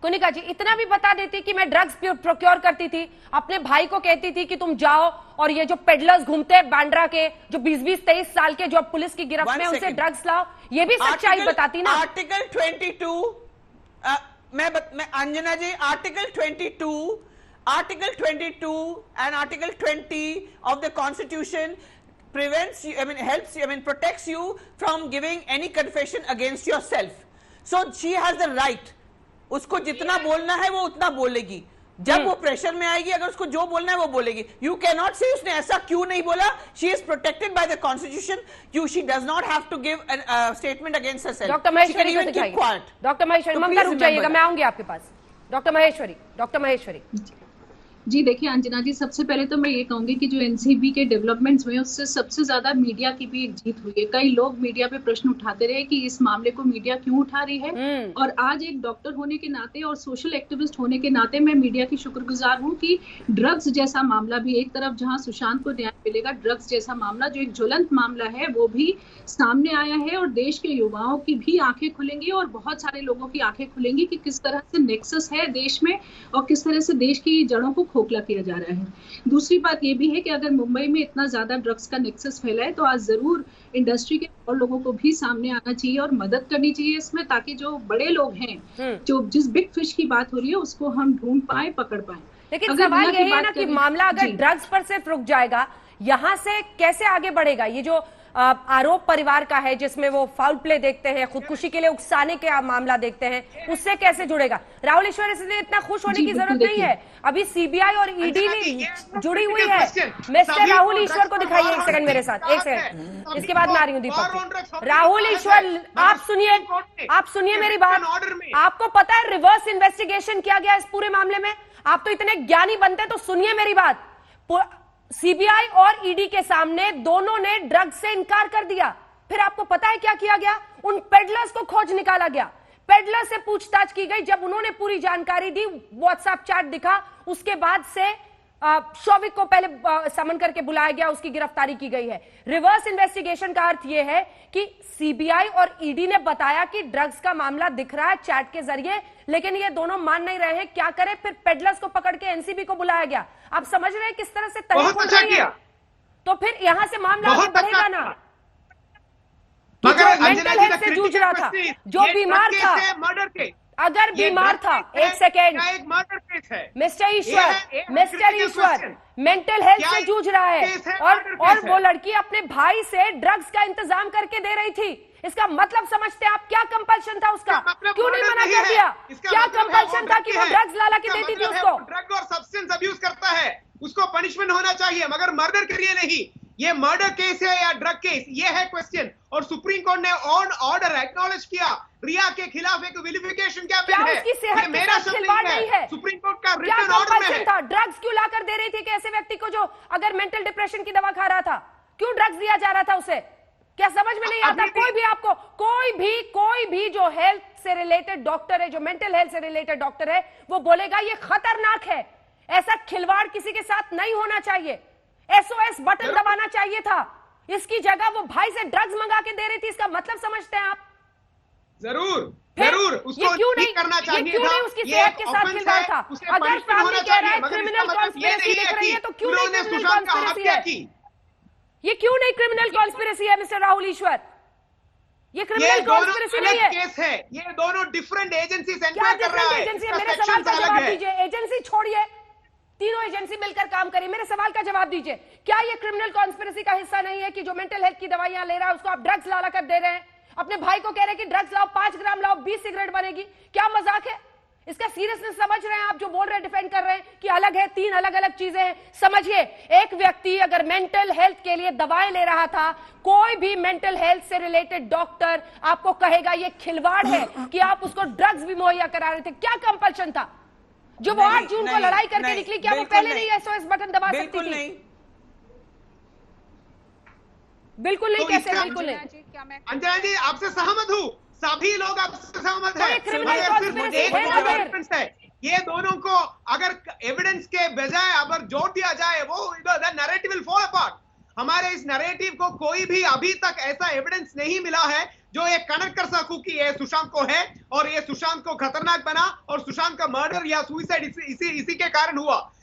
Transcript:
कोनिका जी, इतना भी बता देती कि मैं ड्रग्स प्रोक्योर करती थी, अपने भाई को कहती थी कि तुम जाओ और ये जो पेडलर्स घूमते हैं बांद्रा के, जो 20-23 साल के जो पुलिस की गिरफ्त में, उनसे ड्रग्स लाओ, ये भी सच्चाई बताती ना। आर्टिकल 22 मैं अंजना जी, article 22 and Article 20 of the Constitution prevents you, helps you, protects you from giving any confession against yourself. So she has the right. उसको जितना बोलना है वो उतना बोलेगी, जब वो प्रेशर में आएगी, अगर उसको जो बोलना है वो बोलेगी. You cannot say उसने ऐसा क्यों नहीं बोला. She is protected by the Constitution. She does not have to give a statement against herself. Doctor Maheshwari को दिखाइए. डॉक्टर महेश्वरी, ममता रुक जाइएगा, मैं आऊंगी आपके पास. डॉक्टर महेश्वरी. जी देखिए अंजना जी, सबसे पहले तो मैं ये कहूंगी कि जो एनसीबी के डेवलपमेंट्स हुए उससे सबसे ज्यादा मीडिया की भी एक जीत हुई है. कई लोग मीडिया पे प्रश्न उठाते रहे कि इस मामले को मीडिया क्यों उठा रही है, और आज एक डॉक्टर होने के नाते और सोशल एक्टिविस्ट होने के नाते मैं मीडिया की शुक्रगुजार हूँ कि ड्रग्स जैसा मामला भी, एक तरफ जहाँ सुशांत को न्याय मिलेगा, ड्रग्स जैसा मामला जो एक ज्वलंत मामला है वो भी सामने आया है, और देश के युवाओं की भी आंखें खुलेंगी और बहुत सारे लोगों की आंखें खुलेंगी कि किस तरह से नेक्सस है देश में और किस तरह से देश की जड़ों को खोखला किया जा रहा है. दूसरी बात ये भी है कि अगर मुंबई में इतना ज्यादा ड्रग्स का नेक्सस फैला है तो आज जरूर इंडस्ट्री के और लोगों को भी सामने आना चाहिए और मदद करनी चाहिए इसमें, ताकि जो बड़े लोग हैं, जो जिस बिग फिश की बात हो रही है उसको हम ढूंढ पाए, पकड़ पाए. लेकिन सवाल यही है ना कि मामला अगर ड्रग्स पर सिर्फ रुक जाएगा, यहाँ से कैसे आगे बढ़ेगा? ये जो आरोप परिवार का है जिसमें वो फाउल प्ले देखते हैं, खुदकुशी के लिए उकसाने के मामला देखते हैं, उससे कैसे जुड़ेगा? राहुल ईश्वर, इसलिए इतना खुश होने की जरूरत नहीं है. अभी सीबीआई और ईडी भी जुड़ी हुई है. मिस्टर राहुल ईश्वर को दिखाइए एक सेकंड मेरे साथ, एक सेकंड, इसके बाद मैं आ रही हूँ दीपक. राहुल ईश्वर, आप सुनिए मेरी बात. आपको पता है रिवर्स इन्वेस्टिगेशन किया गया इस पूरे मामले में? आप तो इतने ज्ञानी बनते तो सुनिए मेरी बात. सीबीआई और ईडी के सामने दोनों ने ड्रग्स से इनकार कर दिया. फिर आपको पता है क्या किया गया? उन पेडलर्स को खोज निकाला गया, पेडलर से पूछताछ की गई. जब उन्होंने पूरी जानकारी दी, व्हाट्सएप चैट दिखा, उसके बाद से शौविक को पहले समन करके बुलाया गया, उसकी गिरफ्तारी की गई है. रिवर्स इन्वेस्टिगेशन का अर्थ यह है कि सीबीआई और ईडी ने बताया कि ड्रग्स का मामला दिख रहा है चैट के जरिए, लेकिन ये दोनों मान नहीं रहे हैं. क्या करें? फिर पेडलर्स को पकड़ के एनसीबी को बुलाया गया. आप समझ रहे हैं किस तरह से बहुत अच्छा किया. तो फिर यहां से मामला आगे बढ़ेगा ना. मगर मेंटल हेल्थ से जूझ रहा था, जो बीमार था, मर्डर के, अगर बीमार था, एक सेकेंड, एक मर्डर केस है मिस्टर ईश्वर मेंटल हेल्थ से जूझ रहा है, और वो लड़की अपने भाई से ड्रग्स का इंतजाम करके दे रही थी. इसका मतलब समझते हैं आप? क्या कंपल्शन था उसका? क्यों नहीं मना कर दिया? क्या कंपल्शन था कि वो ड्रग्स लाला के देती थी उसको? ड्रग और सब्सटेंस अब्यूज करता है, उसको पनिशमेंट होना चाहिए, मगर मर्डर के लिए नहीं. ये मर्डर केस है या ड्रग केस, ये है क्वेश्चन. और सुप्रीम कोर्ट ने ऑन ऑर्डर एक्नॉलेज किया रिया के खिलाफ एक विलिफिकेशन कैंपेन है. उसकी सेहत मेरा के साथ खिलवाड़ नहीं है. सुप्रीम कोर्ट का क्या रिटन ऑर्डर में है. था? ड्रग्स क्यों लाकर दे रही थी कि ऐसे व्यक्ति को जो अगर मेंटल डिप्रेशन की दवा खा रहा था, क्यों ड्रग्स दिया जा रहा था उसे? क्या समझ में नहीं आता? कोई भी आपको, कोई भी जो हेल्थ से रिलेटेड डॉक्टर है, जो मेंटल हेल्थ से रिलेटेड डॉक्टर है, वो बोलेगा ये खतरनाक है, ऐसा खिलवाड़ किसी के साथ नहीं होना चाहिए, एसओएस बटन दबाना चाहिए था. इसकी जगह वो भाई से ड्रग्स मंगा के दे रही थी. इसका मतलब समझते हैं आप? जरूर उसको क्यों नहीं करना चाहिए क्यों नहीं उसकी सेहत के साथ खिलवाड़ था? अगर फैमिली कह रहा है क्रिमिनल कॉन्स्पिरेसी दिख रही है, तो क्यों नहीं क्रिमिनल कॉन्स्पिरेसी है? ये क्यों नहीं क्रिमिनल कॉन्स्पिरेसी है मिस्टर राहुल ईश्वर? ये क्रिमिनल कॉन्स्पिरेसी नहीं है. केस है, ये दोनों डिफरेंट एजेंसीज क्या डिफरेंट एजेंसी है? मेरे सवाल का जवाब दीजिए. एजेंसी छोड़िए, तीनों एजेंसी मिलकर काम करें. मेरे सवाल का जवाब दीजिए. क्या ये क्रिमिनल कॉन्स्पिरेसी का हिस्सा नहीं है कि जो मेंटल हेल्थ की दवाइयां ले रहा है उसको आप ड्रग्स लाला कर दे रहे हैं? अपने भाई को कह रहे हैं कि ड्रग्स लाओ, 5 ग्राम लाओ, 20 सिगरेट बनेगी. क्या मजाक है? इसका सीरियसनेस समझ रहे हैं आप? जो बोल रहे हैं, डिफेंड कर रहे हैं कि अलग है, 3 अलग अलग चीजें हैं. समझिए, एक व्यक्ति अगर मेंटल हेल्थ के लिए दवाएं ले रहा था, कोई भी मेंटल हेल्थ से रिलेटेड डॉक्टर आपको कहेगा ये खिलवाड़ है कि आप उसको ड्रग्स भी मुहैया करा रहे थे. क्या कंपल्शन था? जो वो 8 जून को लड़ाई करके निकली, क्या वो पहले नहीं एसओएस बटन दबा सकती थी? बिल्कुल नहीं. कैसे बिल्कुल नहीं? अंजना जी, आपसे सहमत हूँ, सभी लोग आपसे सहमत हैं. ये दोनों को अगर एविडेंस के बजाय अगर जोड़ दिया जाए, वो नैरेटिव विल फॉल अपार्ट. हमारे इस नैरेटिव को कोई भी अभी तक ऐसा एविडेंस नहीं मिला है जो एक कनेक्ट कर सकूं कि ये सुशांत को है और ये सुशांत को खतरनाक बना और सुशांत का मर्डर या सुसाइड इसी के कारण हुआ।